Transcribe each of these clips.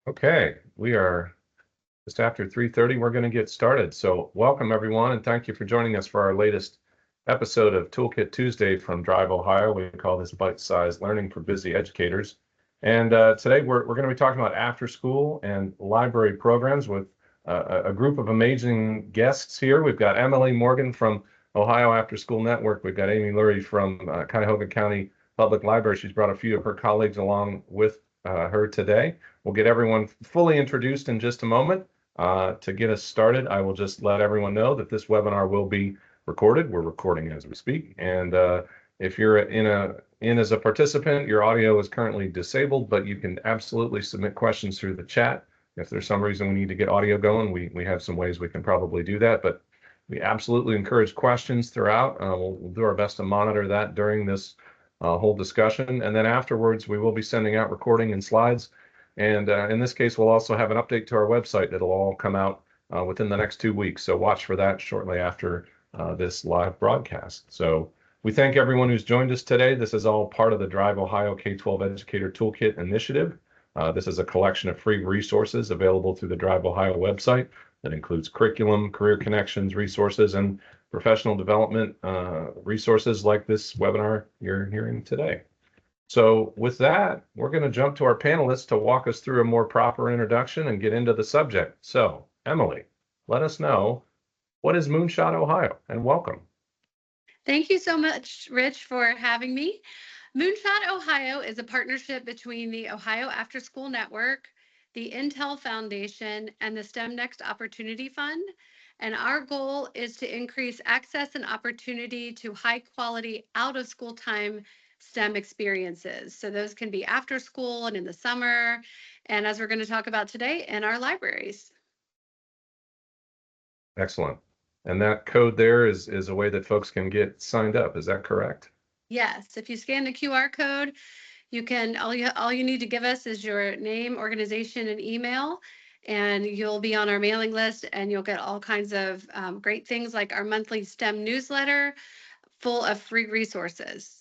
Okay, we are just after 3:30. We're going to get started. So welcome everyone, and thank you for joining us for our latest episode of Toolkit Tuesday from Drive Ohio. We call this bite-sized learning for busy educators. And today we're going to be talking about after school and library programs with a group of amazing guests here. We've got Emily Morgan from Ohio Afterschool Network. We've got Amy Lurie from Cuyahoga County Public Library. She's brought a few of her colleagues along with her today. We'll get everyone fully introduced in just a moment. To get us started, I will just let everyone know that this webinar will be recorded. We're recording as we speak. And if you're in as a participant, your audio is currently disabled, but you can absolutely submit questions through the chat. If there's some reason we need to get audio going, we have some ways we can probably do that. But we absolutely encourage questions throughout. We'll do our best to monitor that during this whole discussion. And then afterwards, we will be sending out recording and slides. And in this case, we'll also have an update to our website that'll all come out within the next 2 weeks. So watch for that shortly after this live broadcast. So we thank everyone who's joined us today. This is all part of the DriveOhio K-12 Educator Toolkit initiative. This is a collection of free resources available through the DriveOhio website that includes curriculum, career connections, resources, and professional development resources like this webinar you're hearing today. So with that, we're going to jump to our panelists to walk us through a more proper introduction and get into the subject. So Emily, let us know, what is Moonshot Ohio, and welcome. Thank you so much, Rich, for having me. Moonshot Ohio is a partnership between the Ohio Afterschool Network, the Intel Foundation, and the STEM Next Opportunity Fund. And our goal is to increase access and opportunity to high quality out of school time STEM experiences. So those can be after school and in the summer, and as we're going to talk about today, in our libraries. Excellent. And that code there is a way that folks can get signed up. Is that correct? Yes. If you scan the QR code, you can, all you need to give us is your name, organization, and email, and you'll be on our mailing list, and you'll get all kinds of great things like our monthly STEM newsletter full of free resources.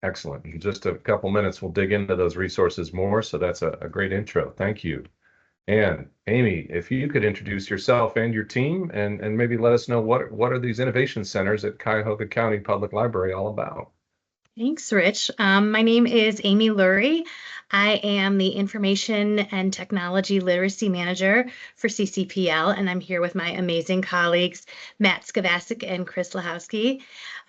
Excellent. In just a couple minutes, we'll dig into those resources more. So that's a great intro. Thank you. And Amy, if you could introduce yourself and your team and maybe let us know what are these innovation centers at Cuyahoga County Public Library all about? Thanks, Rich. My name is Amy Lurie. I am the Information and Technology Literacy Manager for CCPL, and I'm here with my amazing colleagues, Matt Skavasic and Chris Lahowski.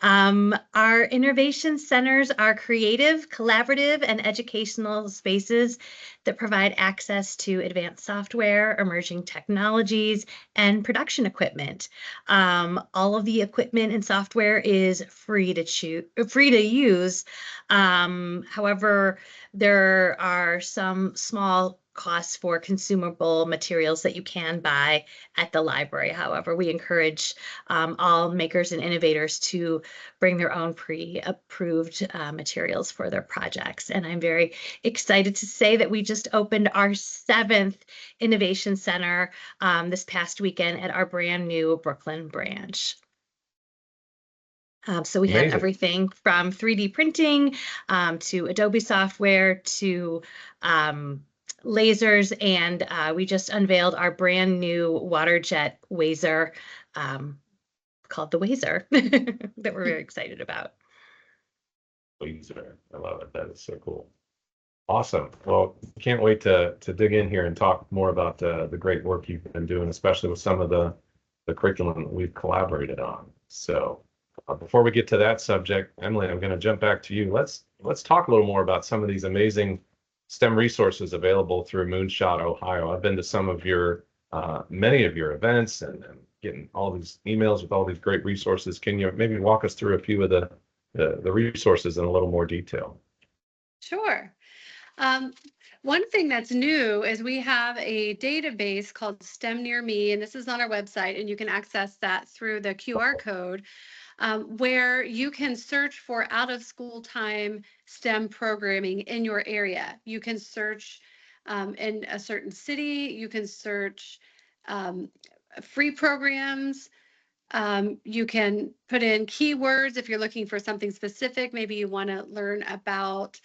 Our innovation centers are creative, collaborative, and educational spaces that provide access to advanced software, emerging technologies, and production equipment. All of the equipment and software is free to use. However, there are some small costs for consumable materials that you can buy at the library. However, we encourage all makers and innovators to bring their own pre-approved materials for their projects. And I'm very excited to say that we just opened our 7th Innovation Center this past weekend at our brand new Brooklyn branch. So we have everything from 3D printing to Adobe software to lasers, and we just unveiled our brand new water jet Wazer called the Wazer that we're very excited about. Wazer, I love it. That is so cool. Awesome. Well, can't wait to dig in here and talk more about the great work you've been doing, especially with some of the curriculum that we've collaborated on. So before we get to that subject, Emily, I'm going to jump back to you. Let's talk a little more about some of these amazing STEM resources available through Moonshot Ohio. I've been to some of your many of your events and getting all these emails with all these great resources. Can you maybe walk us through a few of the resources in a little more detail? Sure. One thing that's new is we have a database called STEM Near Me, and this is on our website, and you can access that through the QR code, where you can search for out of school time STEM programming in your area. You can search in a certain city, you can search free programs. You can put in keywords if you're looking for something specific. Maybe you want to learn about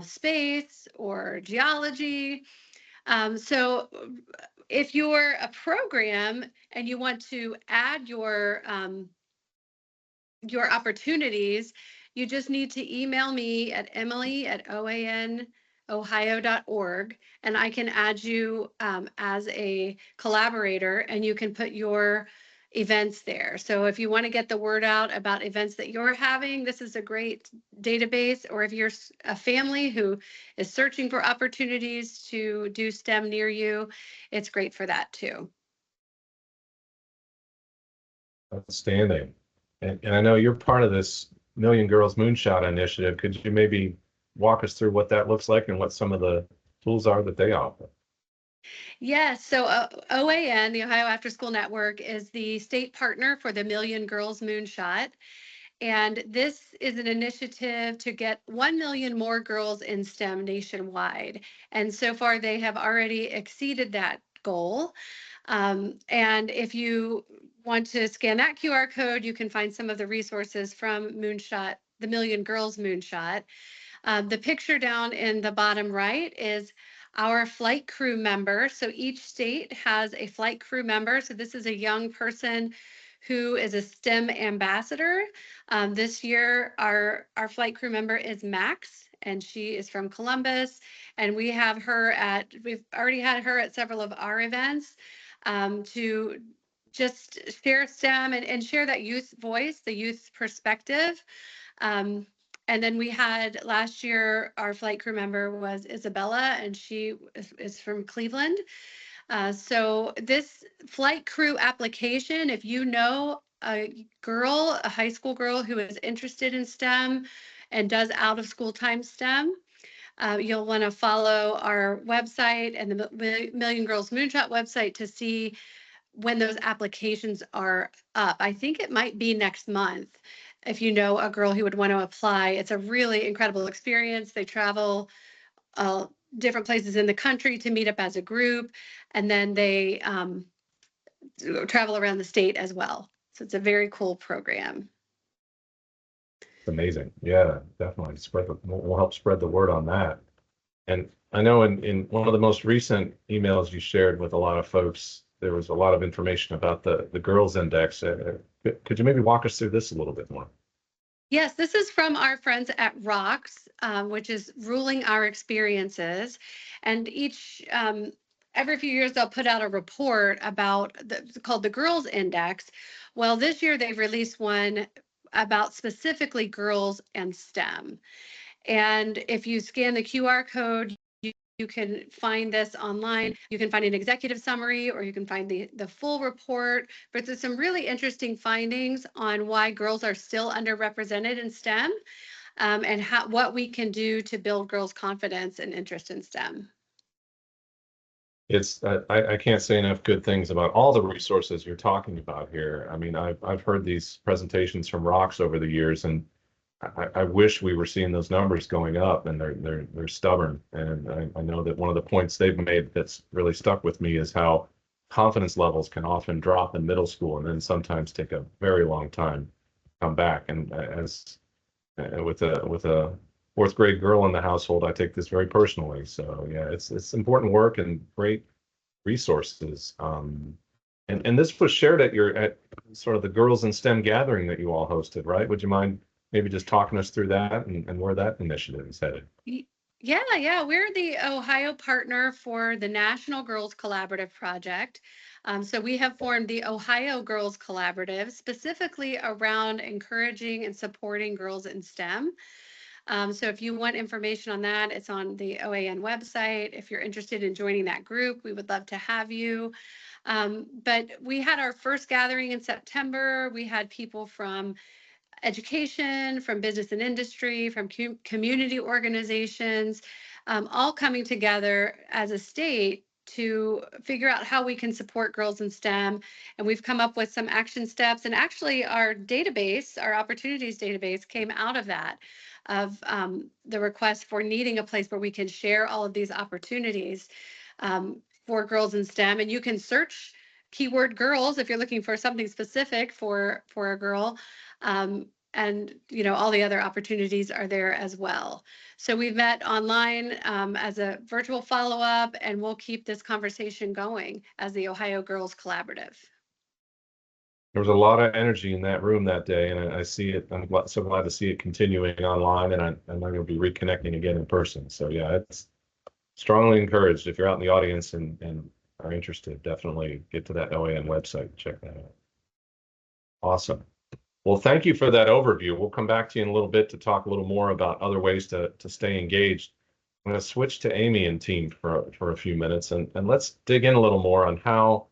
space or geology. So if you're a program and you want to add your opportunities, you just need to email me at emily@oanohio.org, and I can add you as a collaborator, and you can put your events there. So if you want to get the word out about events that you're having, this is a great database. Or if you're a family who is searching for opportunities to do STEM near you, it's great for that too. Outstanding. And I know you're part of this Million Girls Moonshot initiative. Could you maybe walk us through what that looks like and what some of the tools are that they offer? Yes, so OAN, the Ohio Afterschool Network, is the state partner for the Million Girls Moonshot. And this is an initiative to get 1 million more girls in STEM nationwide. And so far, they have already exceeded that goal. And if you want to scan that QR code, you can find some of the resources from Moonshot, the Million Girls Moonshot. The picture down in the bottom right is our flight crew member. So each state has a flight crew member. So this is a young person who is a STEM ambassador. This year, our flight crew member is Max, and she is from Columbus. And we've already had her at several of our events to just share STEM and share that youth voice, the youth perspective. And then we had last year, our flight crew member was Isabella, and she is from Cleveland. So this flight crew application, if you know a girl, a high school girl who is interested in STEM and does out of school time STEM, you'll want to follow our website and the Million Girls Moonshot website to see when those applications are up. I think it might be next month. If you know a girl who would want to apply, it's a really incredible experience. They travel different places in the country to meet up as a group, and then they travel around the state as well. So it's a very cool program. It's amazing. Yeah, definitely. We'll help spread the word on that. And I know in one of the most recent emails you shared with a lot of folks, there was a lot of information about the Girls Index. Could you maybe walk us through this a little bit more? Yes, this is from our friends at ROCKS, which is Ruling Our Experiences. And every few years, they'll put out a report called the Girls Index. Well, this year they've released one about specifically girls and STEM. And if you scan the QR code, you can find this online. You can find an executive summary, or you can find the full report. But there's some really interesting findings on why girls are still underrepresented in STEM, and what we can do to build girls' confidence and interest in STEM. I can't say enough good things about all the resources you're talking about here. I mean, I've heard these presentations from ROCKS over the years, and I wish we were seeing those numbers going up, and they're stubborn. And I know that one of the points they've made that's really stuck with me is how confidence levels can often drop in middle school and then sometimes take a very long time to come back. And with a fourth grade girl in the household, I take this very personally. So yeah, it's important work and great resources. And this was shared at sort of the Girls in STEM gathering that you all hosted, right? Would you mind maybe just talking us through that and where that initiative is headed? Yeah. We're the Ohio partner for the National Girls Collaborative Project. So we have formed the Ohio Girls Collaborative specifically around encouraging and supporting girls in STEM. So if you want information on that, it's on the OAN website. If you're interested in joining that group, we would love to have you. But we had our first gathering in September. We had people from education, from business and industry, from community organizations, all coming together as a state to figure out how we can support girls in STEM. And we've come up with some action steps. And actually our database, our opportunities database, came out of that, of the request for needing a place where we can share all of these opportunities for girls in STEM. And you can search keyword girls if you're looking for something specific for a girl. and all the other opportunities are there as well. So we've met online as a virtual follow-up, and we'll keep this conversation going as the Ohio Girls Collaborative. There was a lot of energy in that room that day, and I see it. I'm so glad to see it continuing online, and I'm going to be reconnecting again in person. So yeah, it's strongly encouraged. If you're out in the audience and are interested, definitely get to that OAN website and check that out. Awesome. Well, thank you for that overview. We'll come back to you in a little bit to talk a little more about other ways to stay engaged. I'm going to switch to Amy and team for a few minutes, and let's dig in a little more on how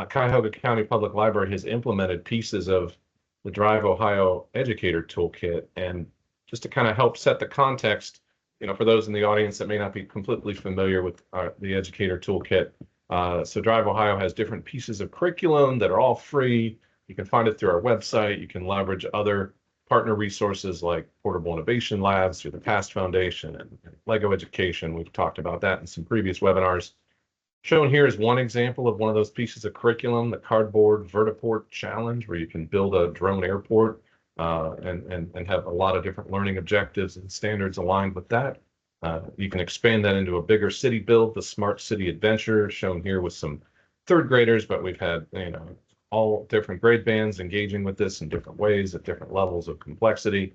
Cuyahoga County Public Library has implemented pieces of the DriveOhio Educator Toolkit. And just to kind of help set the context, for those in the audience that may not be completely familiar with the Educator Toolkit, so DriveOhio has different pieces of curriculum that are all free. You can find it through our website. You can leverage other partner resources like Portable Innovation Labs through the PAST Foundation and Lego Education. We've talked about that in some previous webinars. Shown here is one example of one of those pieces of curriculum, the Cardboard Vertiport Challenge, where you can build a drone airport and have a lot of different learning objectives and standards aligned with that. You can expand that into a bigger city build, the Smart City Adventure, shown here with some third graders, but we've had all different grade bands engaging with this in different ways at different levels of complexity.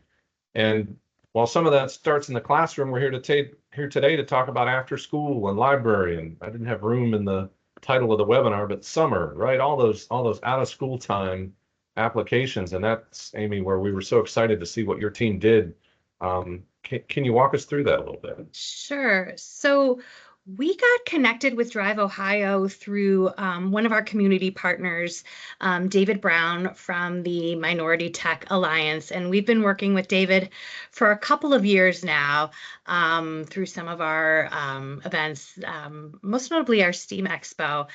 And while some of that starts in the classroom, we're here today to talk about after school and library. And I didn't have room in the title of the webinar, but summer, right? All those out of school time applications. And that's, Amy, where we were so excited to see what your team did. Can you walk us through that a little bit? Sure. So we got connected with DriveOhio through one of our community partners, David Brown from the Minority Tech Alliance. And we've been working with David for a couple of years now through some of our events, most notably our STEAM Expo.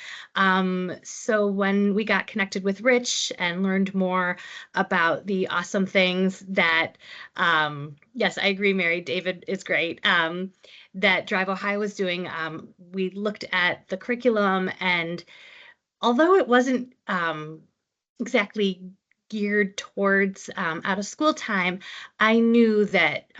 So when we got connected with Rich and learned more about the awesome things that, yes, I agree, Mary, David is great. That DriveOhio was doing, we looked at the curriculum, and although it wasn't exactly geared towards out of school time, I knew that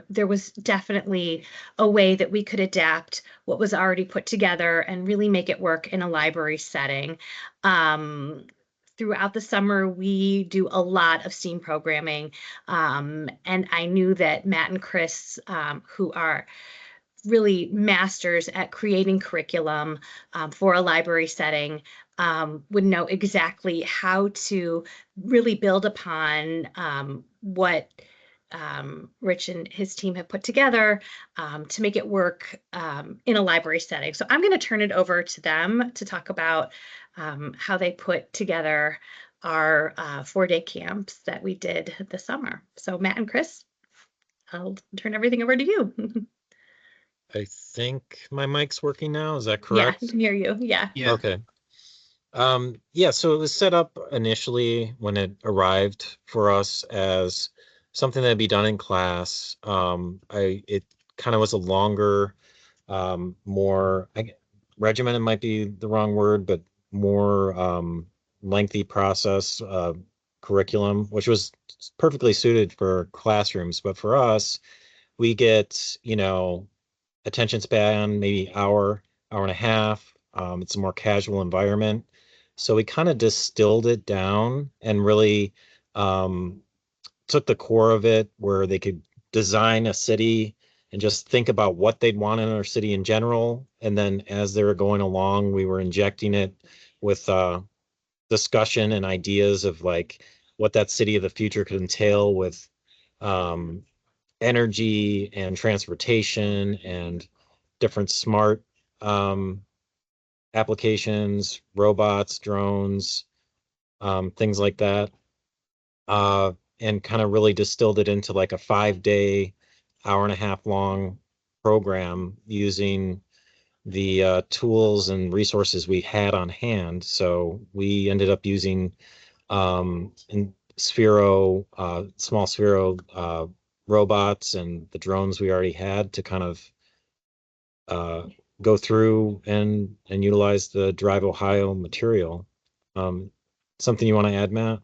there was definitely a way that we could adapt what was already put together and really make it work in a library setting. Throughout the summer, we do a lot of STEAM programming, and I knew that Matt and Chris, who are really masters at creating curriculum for a library setting, would know exactly how to really build upon what Rich and his team have put together to make it work in a library setting. So I'm going to turn it over to them to talk about how they put together our 4-day camps that we did this summer. So Matt and Chris, I'll turn everything over to you. I think my mic's working now. Is that correct? Yeah, I can hear you. Yeah. Okay. Yeah, so it was set up initially when it arrived for us as something that'd be done in class. It kind of was a longer, more regimented might be the wrong word, but more lengthy process curriculum, which was perfectly suited for classrooms. But for us, we get, attention span, maybe hour and a half. It's a more casual environment. So we kind of distilled it down and really took the core of it where they could design a city and just think about what they'd want in our city in general. And then as they were going along, we were injecting it with discussion and ideas of like what that city of the future could entail with energy and transportation and different smart applications, robots, drones, things like that, and kind of really distilled it into like a 5-day, hour and a half long program using the tools and resources we had on hand. So we ended up using in Sphero, small Sphero robots and the drones we already had to kind of go through and utilize the DriveOhio material. Something you want to add, Matt?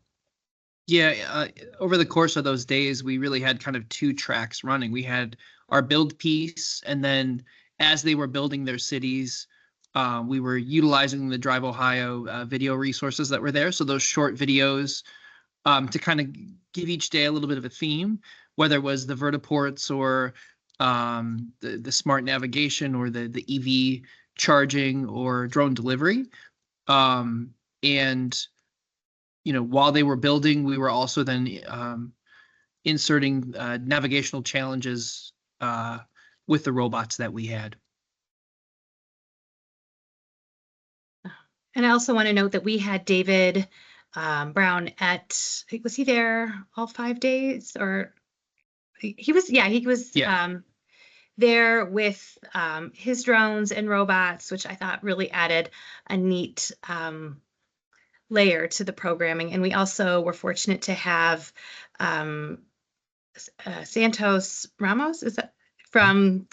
Yeah, over the course of those days, we really had kind of two tracks running. We had our build piece, and then as they were building their cities, we were utilizing the DriveOhio video resources that were there. So those short videos to kind of give each day a little bit of a theme, whether it was the vertiports or the smart navigation or the EV charging or drone delivery. And while they were building, we were also then inserting navigational challenges with the robots that we had. And I also want to note that we had David Brown was he there all 5 days, or he was there with his drones and robots, which I thought really added a neat layer to the programming. And we also were fortunate to have Santos Ramos, is that from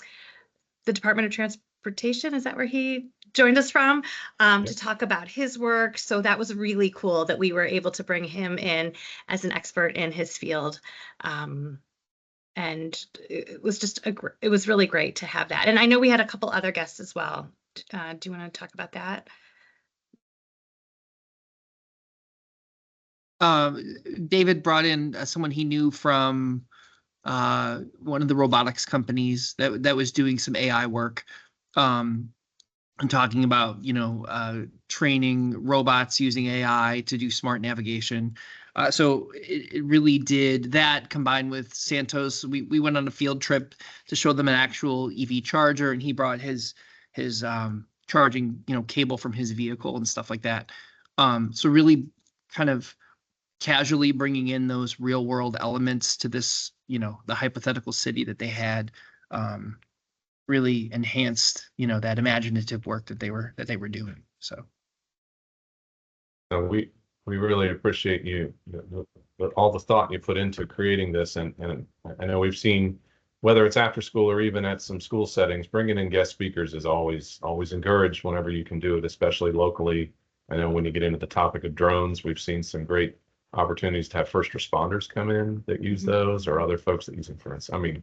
the Department of Transportation? Is that where he joined us from, to talk about his work? So that was really cool that we were able to bring him in as an expert in his field. And it was it was really great to have that. And I know we had a couple other guests as well. Do you want to talk about that? David brought in someone he knew from one of the robotics companies that was doing some AI work, and talking about training robots using AI to do smart navigation. So it really did that, combined with Santos. We went on a field trip to show them an actual EV charger, and he brought his charging cable from his vehicle and stuff like that. So really kind of casually bringing in those real world elements to this, the hypothetical city that they had, really enhanced, that imaginative work that they were doing. So we really appreciate you, all the thought you put into creating this, and I know we've seen, whether it's after school or even at some school settings, bringing in guest speakers is always encouraged whenever you can do it, especially locally. I know when you get into the topic of drones, we've seen some great opportunities to have first responders come in that use those, or other folks that use them. For instance, I mean,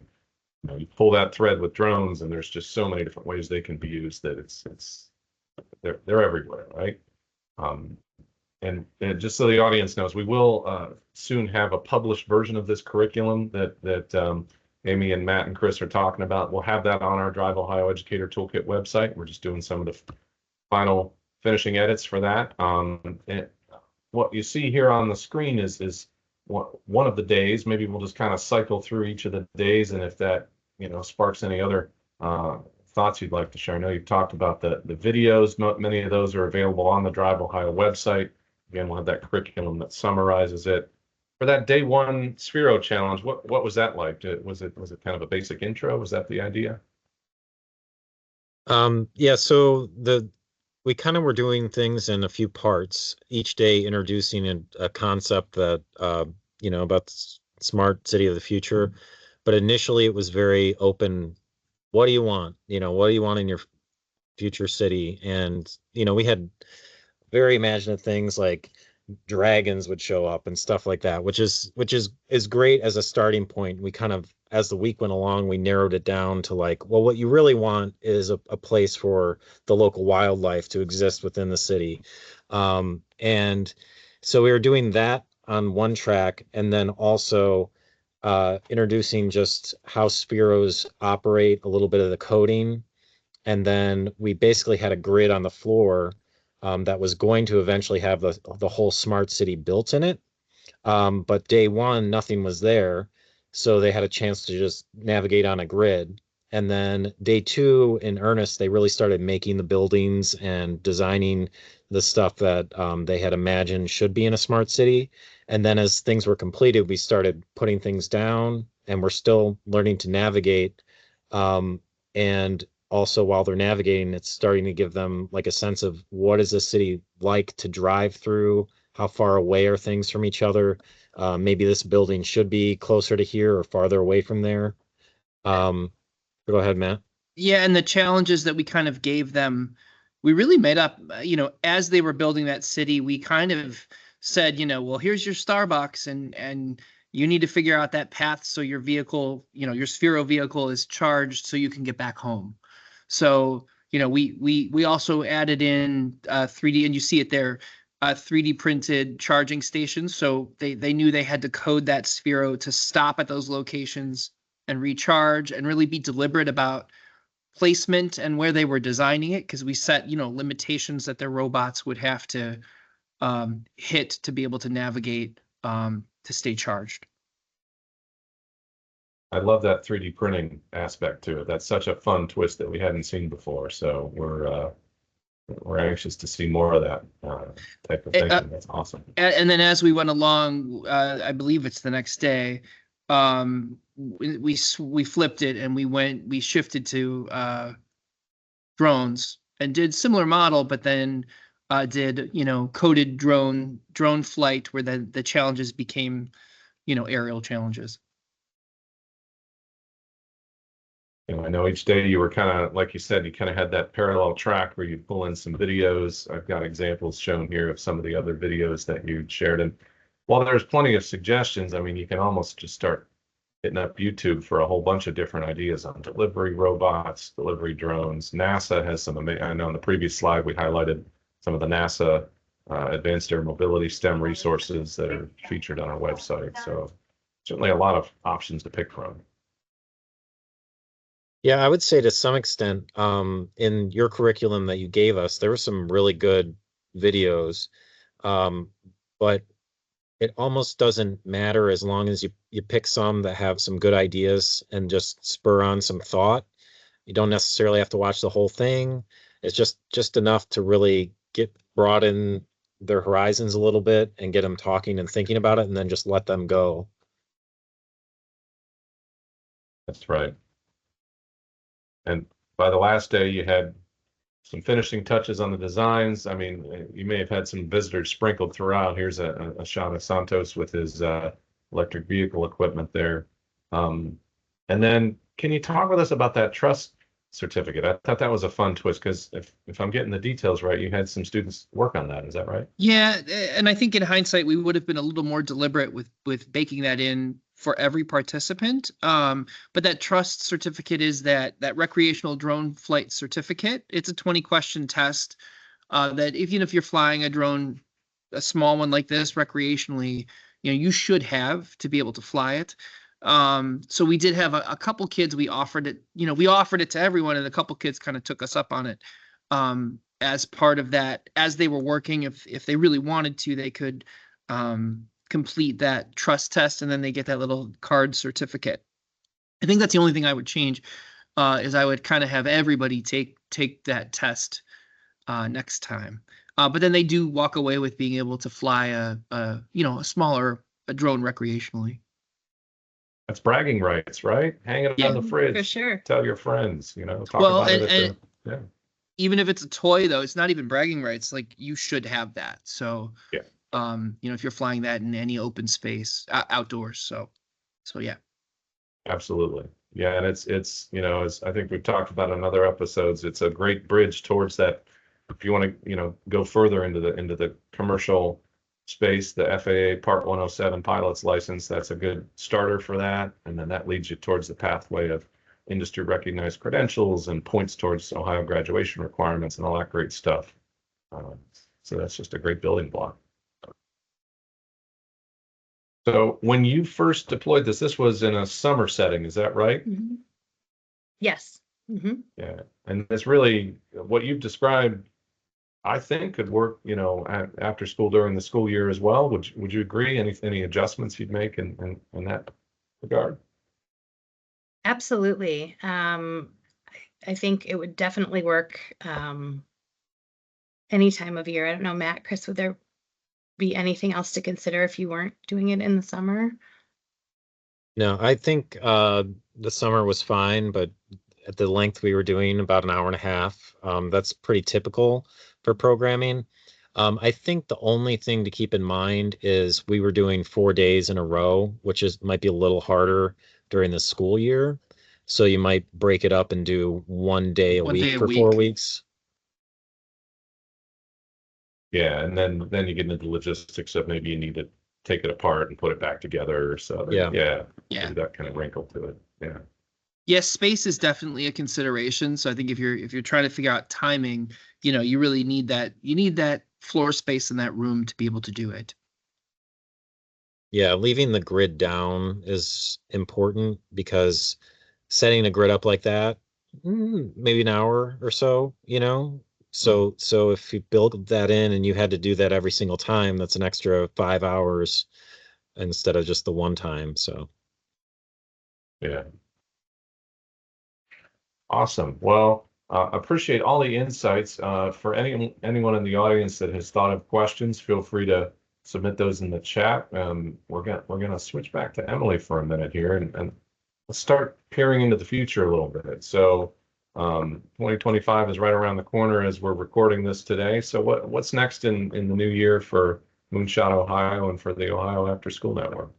you pull that thread with drones, and there's just so many different ways they can be used that they're everywhere, right? And just so the audience knows, we will soon have a published version of this curriculum that Amy and Matt and Chris are talking about. We'll have that on our DriveOhio Educator Toolkit website. We're just doing some of the final finishing edits for that. And what you see here on the screen is one of the days. Maybe we'll just kind of cycle through each of the days, and if that sparks any other thoughts you'd like to share. I know you've talked about the videos. Many of those are available on the DriveOhio website. Again, we'll have that curriculum that summarizes it. For that day one Sphero challenge, what was that like? Was it kind of a basic intro? Was that the idea? Yeah, so we kind of were doing things in a few parts, each day introducing a concept that about the smart city of the future. But initially it was very open. What do you want? What do you want in your future city? And we had very imaginative things like dragons would show up and stuff like that, which is great as a starting point. We kind of, as the week went along, we narrowed it down to like, well, what you really want is a place for the local wildlife to exist within the city. And so we were doing that on one track, and then also introducing just how Spheros operate, a little bit of the coding. And then we basically had a grid on the floor that was going to eventually have the whole smart city built in it. But day one, nothing was there. So they had a chance to just navigate on a grid. And then day two, in earnest, they really started making the buildings and designing the stuff that they had imagined should be in a smart city. And then as things were completed, we started putting things down, and we're still learning to navigate. And also, while they're navigating, it's starting to give them like a sense of what is the city like to drive through? How far away are things from each other? Maybe this building should be closer to here or farther away from there. Go ahead, Matt. Yeah, and the challenges that we kind of gave them, we really made up, as they were building that city, we kind of said, well, here's your Starbucks, and you need to figure out that path so your vehicle, your Sphero vehicle is charged so you can get back home. So, we also added in 3D, and you see it there, 3D printed charging stations. So they knew they had to code that Sphero to stop at those locations and recharge and really be deliberate about placement and where they were designing it, because we set, limitations that their robots would have to hit to be able to navigate to stay charged. I love that 3D printing aspect to it. That's such a fun twist that we hadn't seen before. So we're anxious to see more of that type of thing. That's awesome. And then as we went along, I believe it's the next day, we flipped it and we shifted to drones and did similar model, but then did coded drone flight, where the challenges became aerial challenges. I know each day you were kind of, like you said, you kind of had that parallel track where you pull in some videos. I've got examples shown here of some of the other videos that you shared. And while there's plenty of suggestions, I mean, you can almost just start hitting up YouTube for a whole bunch of different ideas on delivery robots, delivery drones. NASA has some amazing, I know in the previous slide we highlighted some of the NASA Advanced Air Mobility STEM resources that are featured on our website. So certainly a lot of options to pick from. Yeah, I would say to some extent, in your curriculum that you gave us, there were some really good videos, but it almost doesn't matter as long as you pick some that have some good ideas and just spur on some thought. You don't necessarily have to watch the whole thing. It's just enough to really broaden their horizons a little bit and get them talking and thinking about it, and then just let them go. That's right. And by the last day, you had some finishing touches on the designs. I mean, you may have had some visitors sprinkled throughout. Here's a shot of Santos with his electric vehicle equipment there. And then can you talk with us about that trust certificate? I thought that was a fun twist, because if I'm getting the details right, you had some students work on that. Is that right? Yeah, and I think in hindsight, we would have been a little more deliberate with baking that in for every participant. But that trust certificate is that recreational drone flight certificate. It's a 20-question test that even if you're flying a drone, a small one like this recreationally, you should have to be able to fly it. So we did have a couple kids, we offered it to everyone, and a couple kids kind of took us up on it as part of that. As they were working, if they really wanted to, they could complete that trust test, and then they get that little card certificate. I think that's the only thing I would change, is I would kind of have everybody take that test next time. But then they do walk away with being able to fly a smaller drone recreationally. That's bragging rights, right? Hang it on the fridge. For sure. Tell your friends, talk about it. Yeah. Even if it's a toy, though, it's not even bragging rights. Like, you should have that. So, yeah. If you're flying that in any open space, outdoors. So yeah. Absolutely. Yeah. And it's, as I think we've talked about in other episodes, it's a great bridge towards that. If you want to, go further into the commercial space, the FAA Part 107 pilot's license, that's a good starter for that. And then that leads you towards the pathway of industry recognized credentials and points towards Ohio graduation requirements and all that great stuff. So that's just a great building block. So when you first deployed this was in a summer setting, is that right? Mm-hmm. Yes. Mm-hmm. Yeah. And it's really what you've described, I think could work, after school during the school year as well. Would you agree? Any adjustments you'd make in that regard? Absolutely. I think it would definitely work any time of year. I don't know, Matt, Chris, would there be anything else to consider if you weren't doing it in the summer? No, I think the summer was fine, but at the length we were doing, about an hour and a half, that's pretty typical for programming. I think the only thing to keep in mind is we were doing 4 days in a row, which might be a little harder during the school year. So you might break it up and do 1 day a week for 4 weeks. Yeah, and then you get into the logistics of maybe you need to take it apart and put it back together. So Yeah. yeah, Yeah. that kind of wrinkle to it. Yeah. Yes, space is definitely a consideration. So I think if you're trying to figure out timing, you really need that floor space in that room to be able to do it. Yeah, leaving the grid down is important because setting a grid up like that, maybe an hour or so, So if you build that in and you had to do that every single time, that's an extra 5 hours instead of just the one time. So Yeah. Awesome. Well, appreciate all the insights. For anyone in the audience that has thought of questions, feel free to submit those in the chat. We're gonna switch back to Emily for a minute here, and let's start peering into the future a little bit. So, 2025 is right around the corner as we're recording this today. So, what's next in the new year for Moonshot Ohio and for the Ohio Afterschool Network?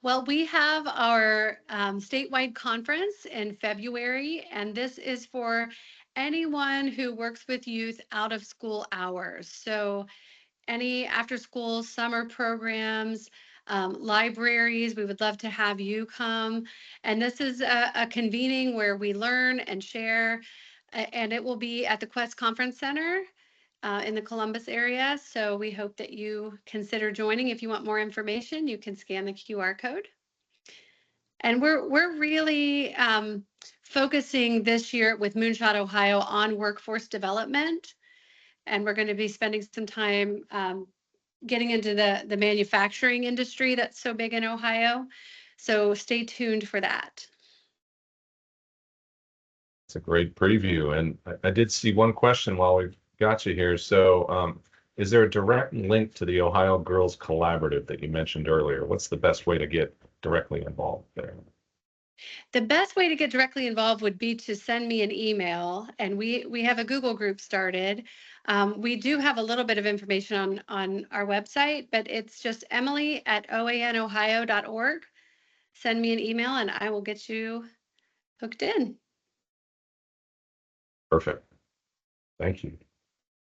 Well, we have our statewide conference in February, and this is for anyone who works with youth out of school hours. So any after school summer programs, libraries, we would love to have you come. And this is a convening where we learn and share, and it will be at the Quest Conference Center in the Columbus area. So we hope that you consider joining. If you want more information, you can scan the QR code. And we're really focusing this year with Moonshot Ohio on workforce development. And we're going to be spending some time getting into the manufacturing industry that's so big in Ohio. So stay tuned for that. It's a great preview. And I did see one question while we've got you here. So, is there a direct link to the Ohio Girls Collaborative that you mentioned earlier? What's the best way to get directly involved there? The best way to get directly involved would be to send me an email, and we have a Google group started. We do have a little bit of information on our website, but it's just emily@oanohio.org. Send me an email and I will get you hooked in. Perfect. Thank you.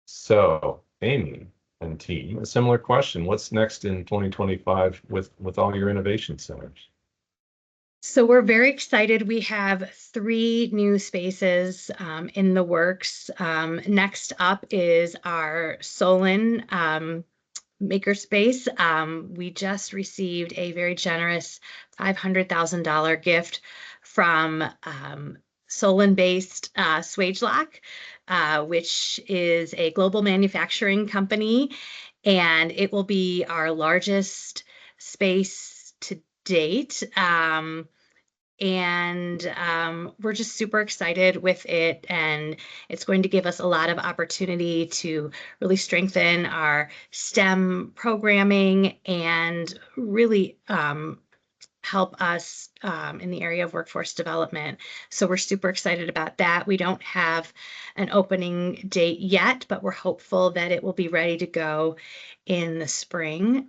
So, Amy and team, a similar question. What's next in 2025 with all your innovation centers? So we're very excited. We have 3 new spaces in the works. Next up is our Solon makerspace. We just received a very generous $500,000 gift from Solon-based Swagelok, which is a global manufacturing company, and it will be our largest space to date. We're just super excited with it, and it's going to give us a lot of opportunity to really strengthen our STEM programming and really help us in the area of workforce development. So we're super excited about that. We don't have an opening date yet, but we're hopeful that it will be ready to go in the spring.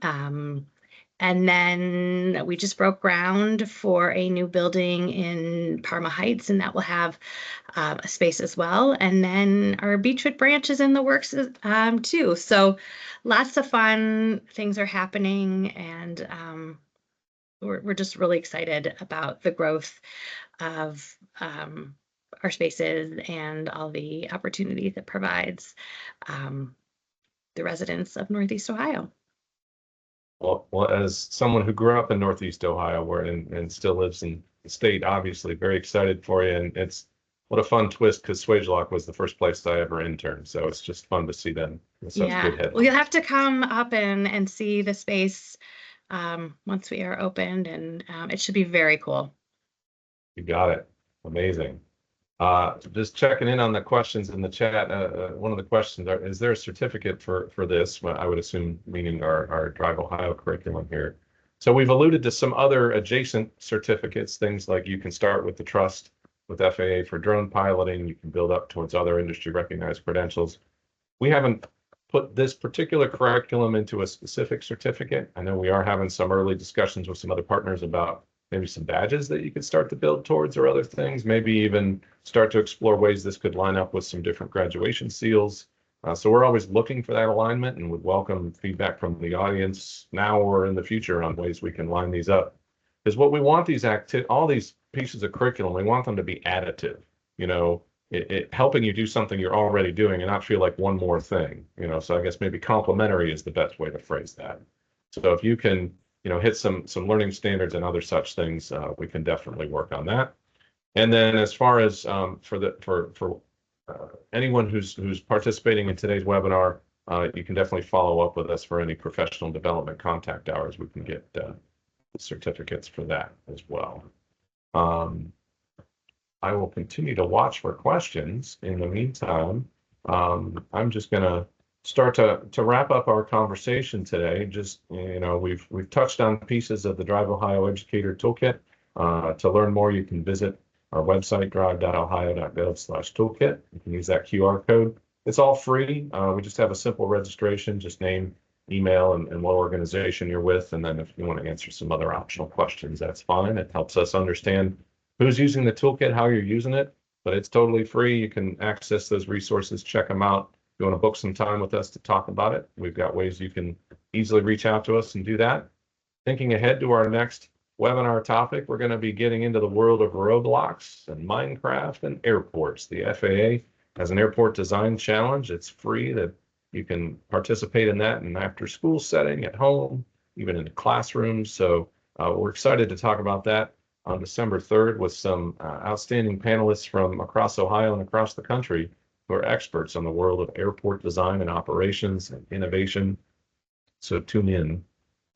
And then we just broke ground for a new building in Parma Heights, and that will have a space as well. And then our Beechwood branch is in the works too. So lots of fun things are happening, and we're just really excited about the growth of our spaces and all the opportunities it provides the residents of Northeast Ohio. Well, as someone who grew up in Northeast Ohio and still lives in the state, obviously very excited for you. And it's what a fun twist because Swagelok was the first place I ever interned. So it's just fun to see them with such good headlines. Well, you'll have to come up and see the space once we are opened, and it should be very cool. You got it. Amazing. Just checking in on the questions in the chat. One of the questions is there a certificate for this? Well, I would assume meaning our DriveOhio curriculum here. So we've alluded to some other adjacent certificates, things like you can start with the trust with FAA for drone piloting. You can build up towards other industry recognized credentials. We haven't put this particular curriculum into a specific certificate. I know we are having some early discussions with some other partners about maybe some badges that you could start to build towards or other things, maybe even start to explore ways this could line up with some different graduation seals. So we're always looking for that alignment and would welcome feedback from the audience now or in the future on ways we can line these up. Because what we want all these pieces of curriculum, we want them to be additive, you know, helping you do something you're already doing and not feel like one more thing, you know. So I guess maybe complementary is the best way to phrase that. So if you can, you know, hit some learning standards and other such things, we can definitely work on that. And then as far as for anyone who's participating in today's webinar, you can definitely follow up with us for any professional development contact hours. We can get certificates for that as well. I will continue to watch for questions. In the meantime, I'm just going to start to wrap up our conversation today. Just, you know, we've touched on pieces of the DriveOhio Educator Toolkit. To learn more, you can visit our website, drive.ohio.gov/toolkit. You can use that QR code. It's all free. We just have a simple registration, just name, email, and what organization you're with. And then if you want to answer some other optional questions, that's fine. It helps us understand who's using the toolkit, how you're using it, but it's totally free. You can access those resources, check them out. If you want to book some time with us to talk about it, we've got ways you can easily reach out to us and do that. Thinking ahead to our next webinar topic, we're going to be getting into the world of roadblocks and Minecraft and airports. The FAA has an airport design challenge. It's free, that you can participate in that in an after school setting, at home, even in the classrooms. So we're excited to talk about that on December 3rd with some outstanding panelists from across Ohio and across the country who are experts on the world of airport design and operations and innovation. So tune in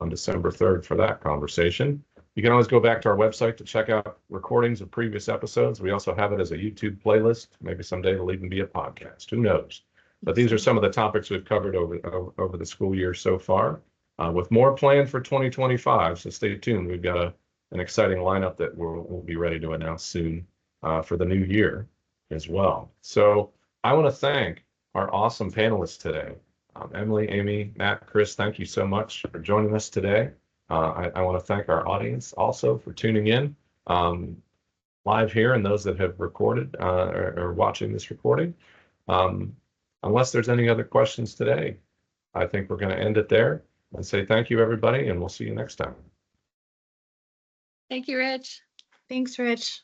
on December 3rd for that conversation. You can always go back to our website to check out recordings of previous episodes. We also have it as a YouTube playlist. Maybe someday it'll even be a podcast. Who knows? But these are some of the topics we've covered over the school year so far, with more planned for 2025. So stay tuned. We've got an exciting lineup that we'll be ready to announce soon for the new year as well. So I want to thank our awesome panelists today. Emily, Amy, Matt, Chris, thank you so much for joining us today. I want to thank our audience also for tuning in live here, and those that have recorded or watching this recording. Unless there's any other questions today, I think we're going to end it there and say thank you, everybody, and we'll see you next time. Thank you, Rich. Thanks, Rich.